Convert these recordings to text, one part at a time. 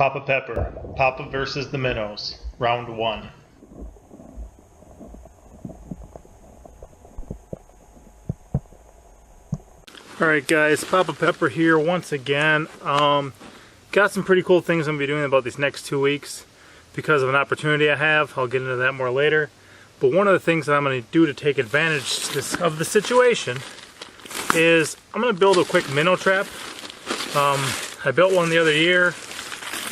Papa Pepper, Papa versus the Minnows, round 1. Alright guys, Papa Pepper here once again. Got some pretty cool things I'm going to be doing about these next 2 weeks because of an opportunity I have. I'll get into that more later. But one of the things that I'm going to do to take advantage of the situation is I'm going to build a quick minnow trap. I built one the other year,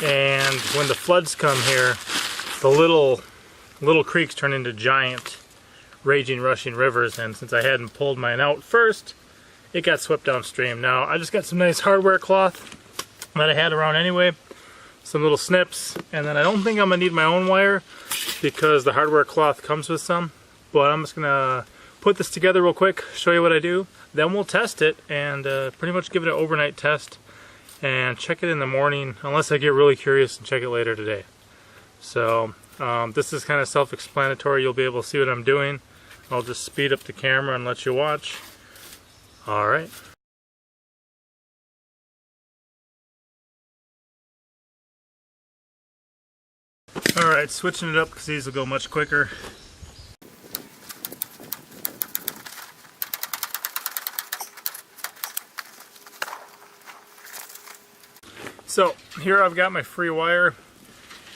and when the floods come here, the little creeks turn into giant raging, rushing rivers, and since I hadn't pulled mine out first, it got swept downstream. Now, I just got some nice hardware cloth that I had around anyway, some little snips, and then I don't think I'm going to need my own wire because the hardware cloth comes with some, but I'm just going to put this together real quick, show you what I do, then we'll test it and pretty much give it an overnight test and check it in the morning, unless I get really curious and check it later today. So this is kind of self-explanatory. You'll be able to see what I'm doing. I'll just speed up the camera and let you watch. Alright. Alright, switching it up because these will go much quicker. So here I've got my free wire,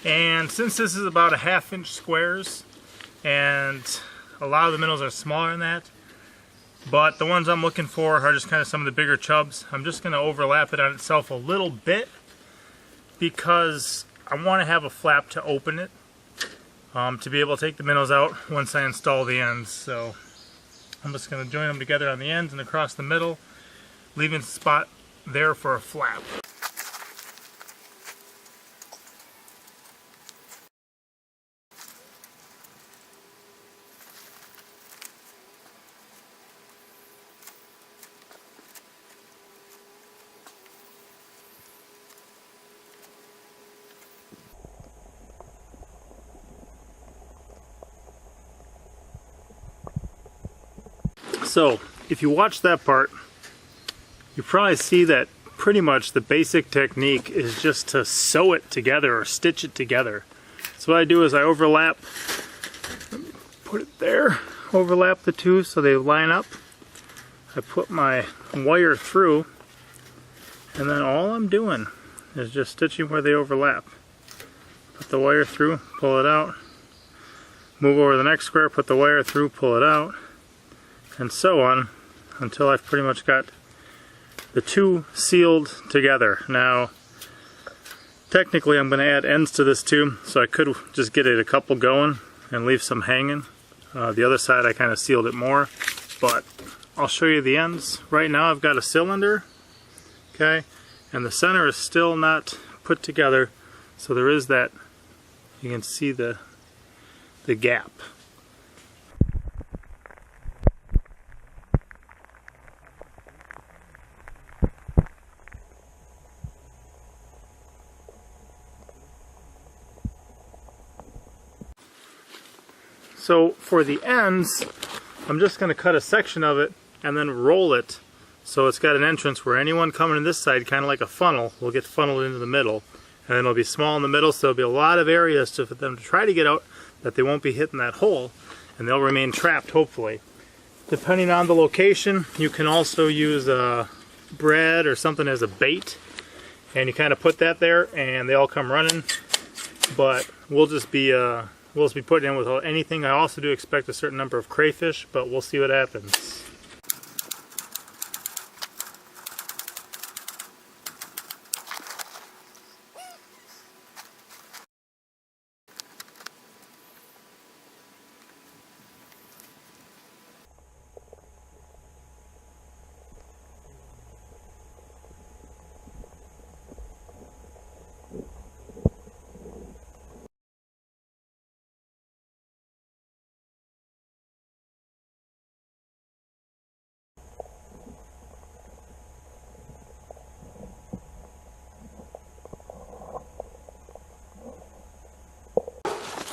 and since this is about a 1/2 inch squares, and a lot of the minnows are smaller than that, but the ones I'm looking for are just kind of some of the bigger chubs. I'm just going to overlap it on itself a little bit because I want to have a flap to open it to be able to take the minnows out once I install the ends. So I'm just going to join them together on the ends and across the middle, leaving a spot there for a flap. So, if you watch that part, you probably see that pretty much the basic technique is just to sew it together or stitch it together. So what I do is I overlap, put it there, overlap the two so they line up. I put my wire through, and then all I'm doing is just stitching where they overlap. Put the wire through, pull it out, move over to the next square, put the wire through, pull it out, and so on until I've pretty much got the two sealed together. Now, technically I'm going to add ends to this too, so I could just get it a couple going and leave some hanging. The other side I kind of sealed it more, but I'll show you the ends. Right now I've got a cylinder, okay, and the center is still not put together, so there is that, you can see the gap. So for the ends, I'm just going to cut a section of it and then roll it so it's got an entrance where anyone coming to this side, kind of like a funnel, will get funneled into the middle. And then it'll be small in the middle, so there'll be a lot of areas for them to try to get out that they won't be hitting that hole, and they'll remain trapped, hopefully. Depending on the location, you can also use bread or something as a bait, and you kind of put that there and they all come running. But we'll just be putting in with anything. I also do expect a certain number of crayfish, but we'll see what happens.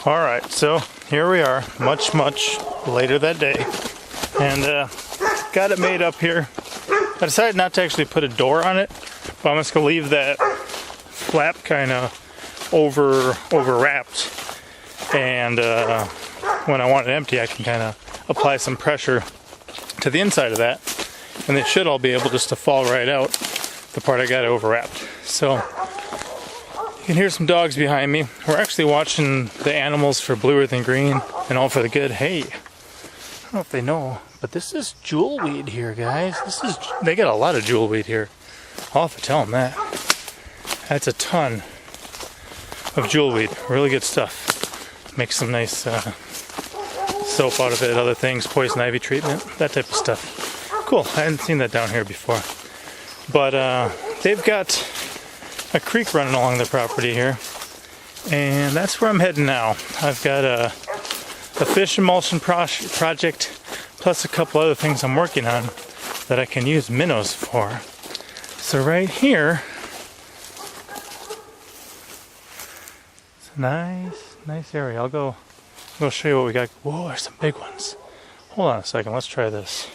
Alright, so here we are, much later that day, and got it made up here. I decided not to actually put a door on it, but I'm just going to leave that flap kind of overwrapped, and when I want it empty, I can kind of apply some pressure to the inside of that, and they should all be able just to fall right out, the part I got overwrapped. So you can hear some dogs behind me. We're actually watching the animals for bluer than green and all for the good. Hey, I don't know if they know, but this is jewelweed here, guys. They got a lot of jewelweed here. I'll have to tell them that. That's a ton of jewelweed. Really good stuff. Make some nice soap out of it, other things, poison ivy treatment, that type of stuff. Cool. I hadn't seen that down here before. But they've got a creek running along the property here, and that's where I'm heading now. I've got a fish emulsion project, plus a couple other things I'm working on that I can use minnows for. So right here, it's a nice area. I'll go show you what we got. Whoa, there's some big ones. Hold on a second, let's try this.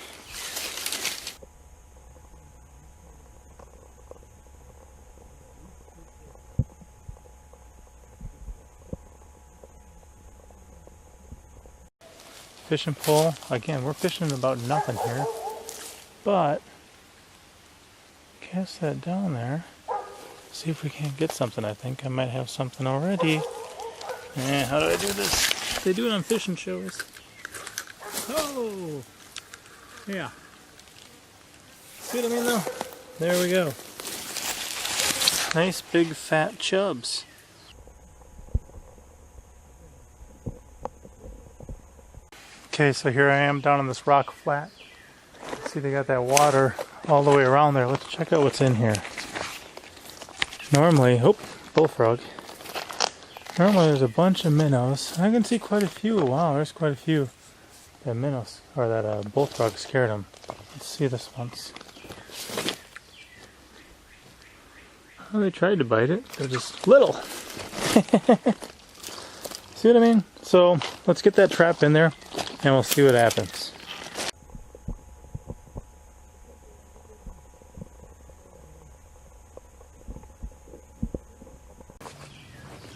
Fishing pole. Again, we're fishing about nothing here, but cast that down there. See if we can't get something. I think I might have something already. How do I do this? They do it on fishing shows. Oh, yeah. See what I mean though? There we go. Nice big fat chubs. Okay, so here I am down on this rock flat. See, they got that water all the way around there. Let's check out what's in here. Normally, bullfrog. Normally there's a bunch of minnows. I can see quite a few. Wow, there's quite a few. That minnows, or that bullfrog scared them. Let's see this once. Well, they tried to bite it. They're just little. See what I mean? So let's get that trap in there, and we'll see what happens.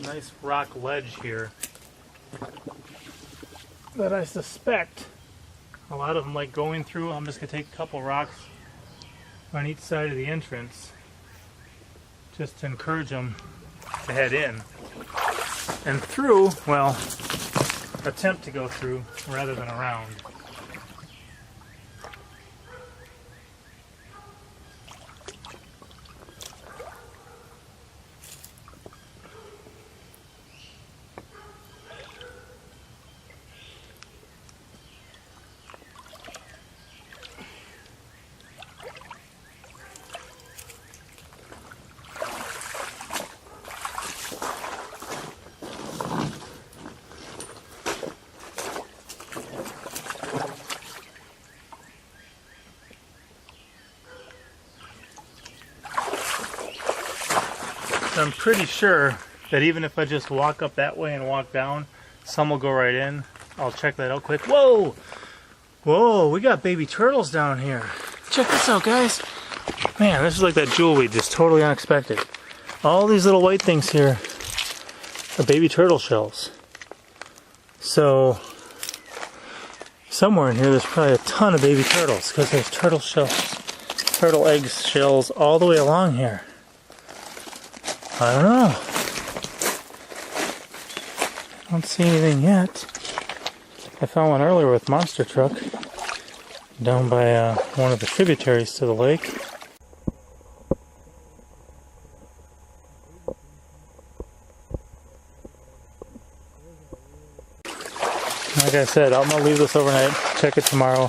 Nice rock ledge here that I suspect a lot of them like going through. I'm just going to take a couple rocks on each side of the entrance just to encourage them to head in and through, well, attempt to go through rather than around. I'm pretty sure that even if I just walk up that way and walk down, some will go right in. I'll check that out quick. Whoa! Whoa, we got baby turtles down here. Check this out, guys. Man, this is like that jewelweed, just totally unexpected. All these little white things here are baby turtle shells. So, somewhere in here there's probably a ton of baby turtles, because there's turtle shells, turtle eggs shells all the way along here. I don't know. I don't see anything yet. I found one earlier with monster truck down by one of the tributaries to the lake. Like I said, I'm going to leave this overnight, check it tomorrow.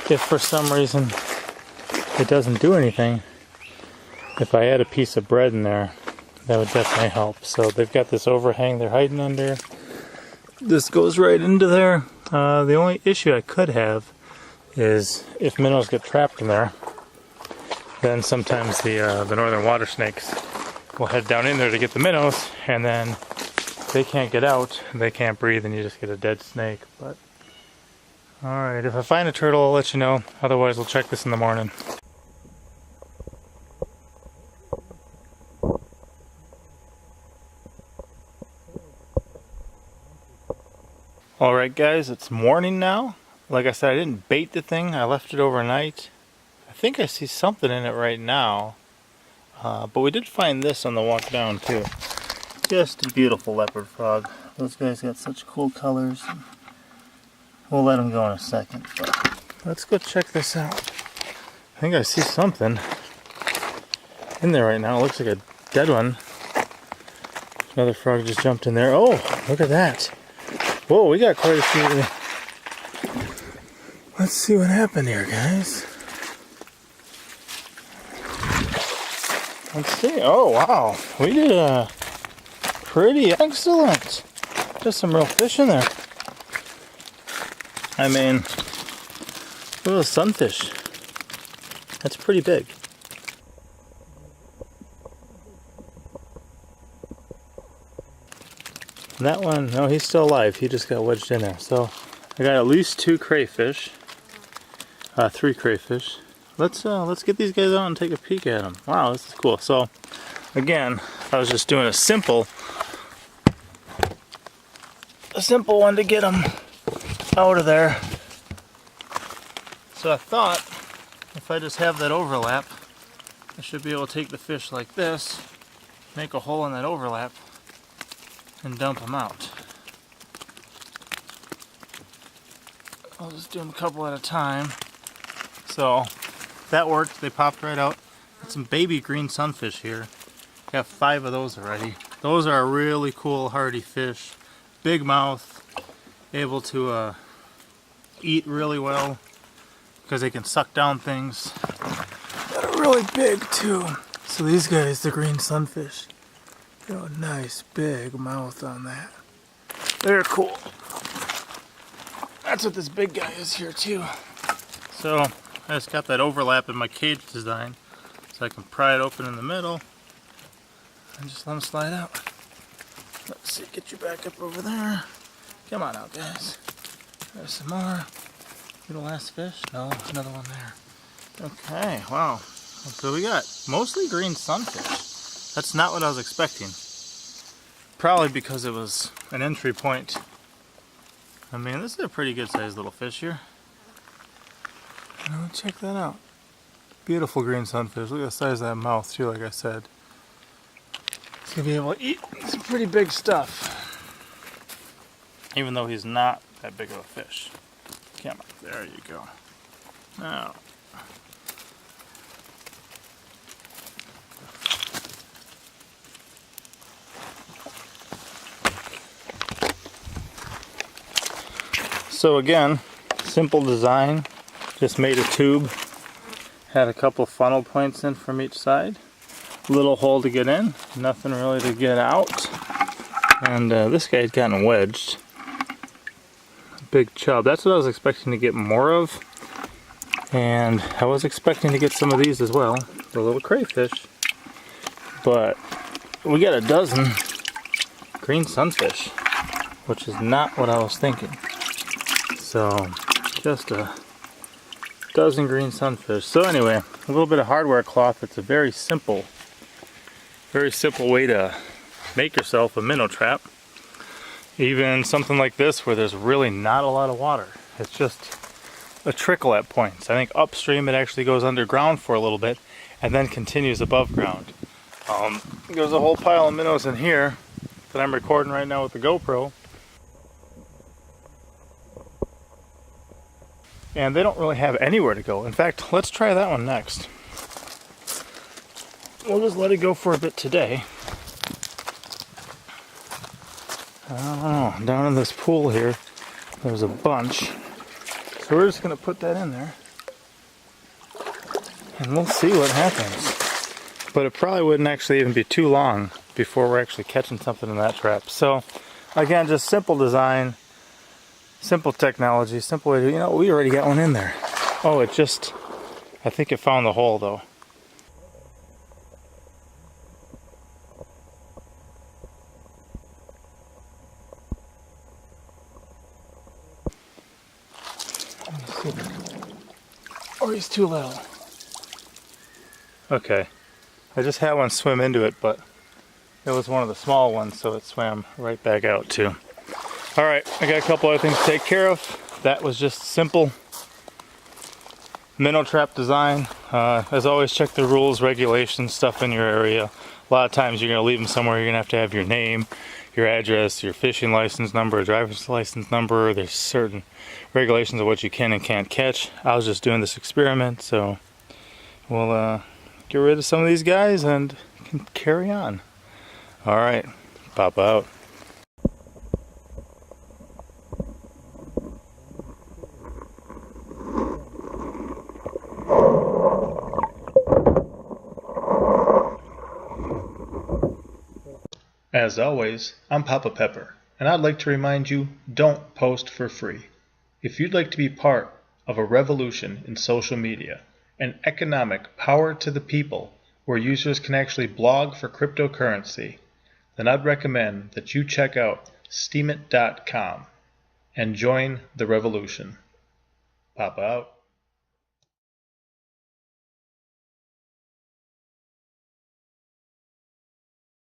If for some reason it doesn't do anything, if I add a piece of bread in there, that would definitely help. So they've got this overhang they're hiding under. This goes right into there. The only issue I could have is if minnows get trapped in there, then sometimes the northern water snakes will head down in there to get the minnows, and then they can't get out, they can't breathe, and you just get a dead snake. But alright, if I find a turtle, I'll let you know. Otherwise, we'll check this in the morning. Alright guys, it's morning now. Like I said, I didn't bait the thing, I left it overnight. I think I see something in it right now. But we did find this on the walk down too. Just a beautiful leopard frog. Those guys got such cool colors. We'll let them go in a second. But let's go check this out. I think I see something in there right now. It looks like a dead one. Another frog just jumped in there. Oh, look at that. Whoa, we got quite a few. Let's see what happened here, guys. Let's see. Oh, wow. We did pretty excellent. Just some real fish in there. I mean, look at those sunfish. That's pretty big. And that one, no, he's still alive. He just got wedged in there. So I got at least 2 crayfish, 3 crayfish. Let's get these guys out and take a peek at them. Wow, this is cool. So again, I was just doing a simple one to get them out of there. So I thought if I just have that overlap, I should be able to take the fish like this, make a hole in that overlap, and dump them out. I'll just do them a couple at a time. So that worked, they popped right out. Got some baby green sunfish here. Got 5 of those already. Those are a really cool hardy fish. Big mouth, able to eat really well because they can suck down things. Got a really big too. So these guys, the green sunfish, got a nice big mouth on that. They're cool. That's what this big guy is here too. So I just got that overlap in my cage design so I can pry it open in the middle and just let them slide out. Let's see, get you back up over there. Come on out, guys. There's some more. The last fish? No, another one there. Okay, wow. So we got mostly green sunfish. That's not what I was expecting. Probably because it was an entry point. I mean, this is a pretty good sized little fish here. Now check that out. Beautiful green sunfish. Look at the size of that mouth too, like I said. He's gonna be able to eat some pretty big stuff. Even though he's not that big of a fish. Come on, there you go. Now. So again, simple design. Just made a tube. Had a couple funnel points in from each side. Little hole to get in, nothing really to get out. And this guy's gotten wedged. Big chub. That's what I was expecting to get more of. And I was expecting to get some of these as well, the little crayfish. But we got a dozen green sunfish, which is not what I was thinking. So just a dozen green sunfish. So anyway, a little bit of hardware cloth. It's a very simple way to make yourself a minnow trap. Even something like this where there's really not a lot of water. It's just a trickle at points. I think upstream it actually goes underground for a little bit and then continues above ground. There's a whole pile of minnows in here that I'm recording right now with the GoPro. And they don't really have anywhere to go. In fact, let's try that one next. We'll just let it go for a bit today. I don't know, down in this pool here, there's a bunch. So we're just going to put that in there. And we'll see what happens. But it probably wouldn't actually even be too long before we're actually catching something in that trap. So, again, just simple design, simple technology, simple way to, you know, we already got one in there. Oh, it just, I think it found the hole though. Or he's too little. Okay, I just had one swim into it, but it was one of the small ones, so it swam right back out too. Alright, I got a couple other things to take care of. That was just simple minnow trap design. As always, check the rules, regulations, stuff in your area. A lot of times you're going to leave them somewhere. You're going to have your name, your address, your fishing license number, driver's license number. There's certain regulations of what you can and can't catch. I was just doing this experiment, so we'll get rid of some of these guys and can carry on. Alright, pop out. As always, I'm Papa Pepper, and I'd like to remind you, don't post for free. If you'd like to be part of a revolution in social media, an economic power to the people where users can actually blog for cryptocurrency, then I'd recommend that you check out steemit.com and join the revolution. Papa out.